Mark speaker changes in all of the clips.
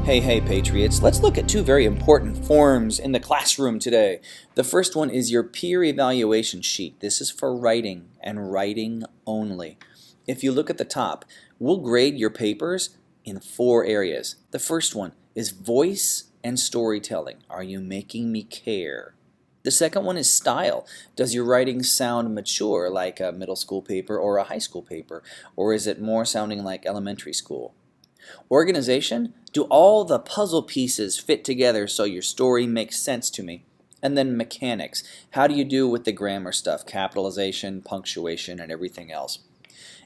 Speaker 1: Hey, Patriots. Let's look at two very important forms in the classroom today. The first one is your peer evaluation sheet. This is for writing and writing only. If you look at the top, we'll grade your papers in 4 areas. The first one is voice and storytelling. Are you making me care? The second one is style. Does your writing sound mature like a middle school paper or a high school paper? Or is it more sounding like elementary school? Organization, do all the puzzle pieces fit together so your story makes sense to me? And then mechanics, how do you do with the grammar stuff, capitalization, punctuation, and everything else?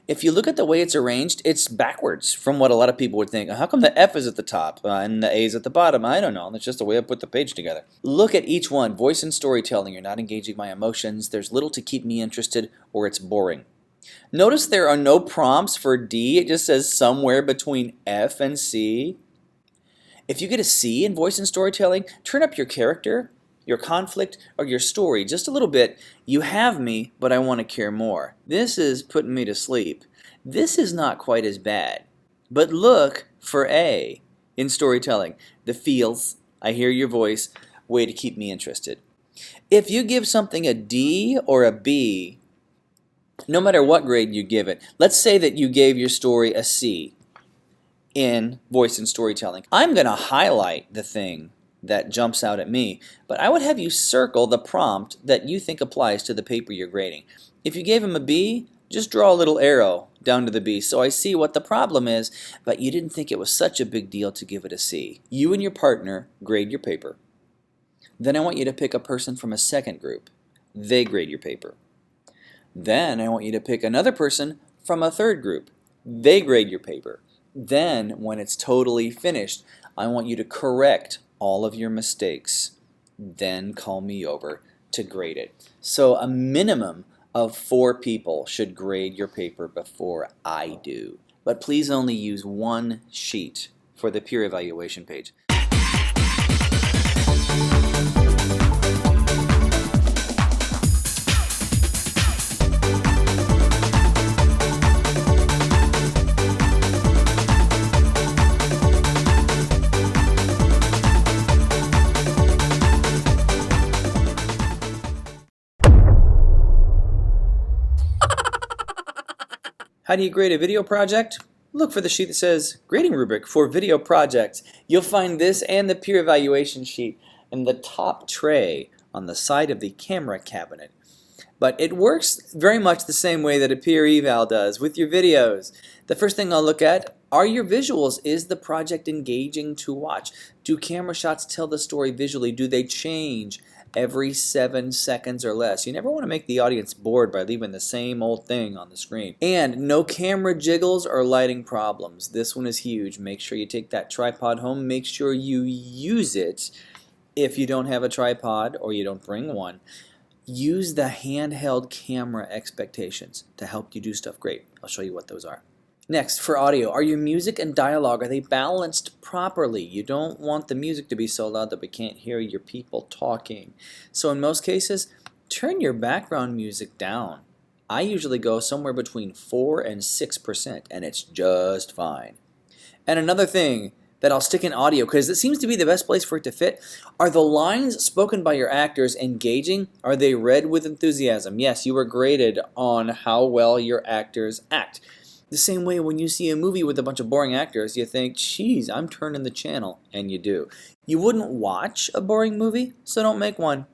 Speaker 1: If you look at the way it's arranged, it's backwards from what a lot of people would think. How come the F is at the top and the A is at the bottom? I don't know. That's just the way I put the page together. Look at each one. Voice and storytelling. You're not engaging my emotions. There's little to keep me interested, or it's boring. Notice there are no prompts for D. It just says somewhere between F and C. If you get a C in voice and storytelling, turn up your character, your conflict, or your story just a little bit. You have me, but I want to care more. This is putting me to sleep. This is not quite as bad. But look for A in storytelling. The feels, I hear your voice, way to keep me interested. If you give something a D or a B, no matter what grade you give it, let's say that you gave your story a C in voice and storytelling. I'm going to highlight the thing that jumps out at me, but I would have you circle the prompt that you think applies to the paper you're grading. If you gave him a B, just draw a little arrow down to the B so I see what the problem is, but you didn't think it was such a big deal to give it a C. You and your partner grade your paper. Then I want you to pick a person from a second group. They grade your paper. Then I want you to pick another person from a third group. They grade your paper. Then, when it's totally finished, I want you to correct all of your mistakes. Then call me over to grade it. So a minimum of 4 people should grade your paper before I do. But please only use one sheet for the peer evaluation page. How do you grade a video project? Look for the sheet that says Grading Rubric for Video Projects. You'll find this and the peer evaluation sheet in the top tray on the side of the camera cabinet. But it works very much the same way that a peer eval does with your videos. The first thing I'll look at are your visuals. Is the project engaging to watch? Do camera shots tell the story visually? Do they change every 7 seconds or less? You never want to make the audience bored by leaving the same old thing on the screen. And no camera jiggles or lighting problems. This one is huge. Make sure you take that tripod home. Make sure you use it. If you don't have a tripod or you don't bring one, use the handheld camera expectations to help you do stuff great. I'll show you what those are. Next, for audio, are your music and dialogue, are they balanced properly? You don't want the music to be so loud that we can't hear your people talking. So in most cases, turn your background music down. I usually go somewhere between 4 and 6%, and it's just fine. And another thing that I'll stick in audio, because it seems to be the best place for it to fit, are the lines spoken by your actors engaging? Are they read with enthusiasm? Yes, you are graded on how well your actors act. The same way when you see a movie with a bunch of boring actors, you think, geez, I'm turning the channel, and you do. You wouldn't watch a boring movie, so don't make one.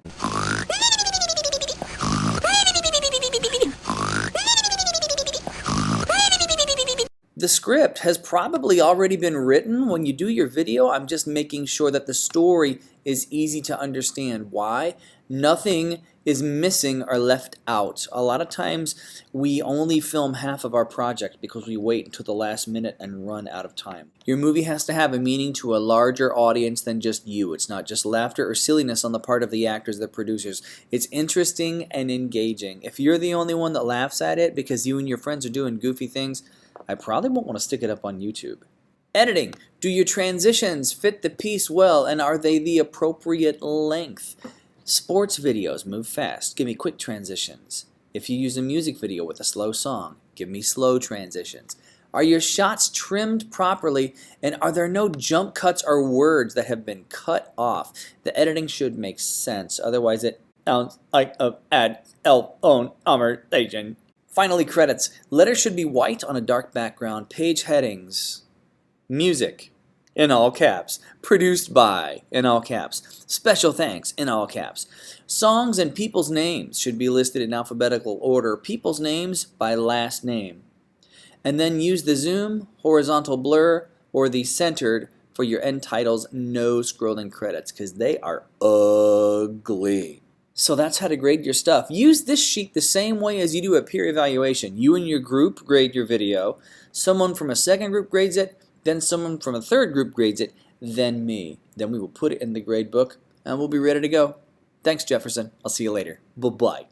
Speaker 1: The script has probably already been written. When you do your video, I'm just making sure that the story is easy to understand. Why? Nothing is missing or left out. A lot of times we only film half of our project because we wait until the last minute and run out of time. Your movie has to have a meaning to a larger audience than just you. It's not just laughter or silliness on the part of the actors or the producers. It's interesting and engaging. If you're the only one that laughs at it because you and your friends are doing goofy things, I probably won't want to stick it up on YouTube. Editing. Do your transitions fit the piece well, and are they the appropriate length? Sports videos move fast. Give me quick transitions. If you use a music video with a slow song, give me slow transitions. Are your shots trimmed properly, and are there no jump cuts or words that have been cut off? The editing should make sense, otherwise it sounds like a ad own conversation. Finally, credits. Letters should be white on a dark background. Page headings. Music, in all caps. Produced by, in all caps. Special thanks, in all caps. Songs and people's names should be listed in alphabetical order. People's names by last name. And then use the zoom, horizontal blur, or the centered for your end titles, no scrolling credits, because they are ugly. So that's how to grade your stuff. Use this sheet the same way as you do a peer evaluation. You and your group grade your video, someone from a second group grades it, then someone from a third group grades it, then me. Then we will put it in the grade book, and we'll be ready to go. Thanks, Jefferson. I'll see you later. Bye-bye.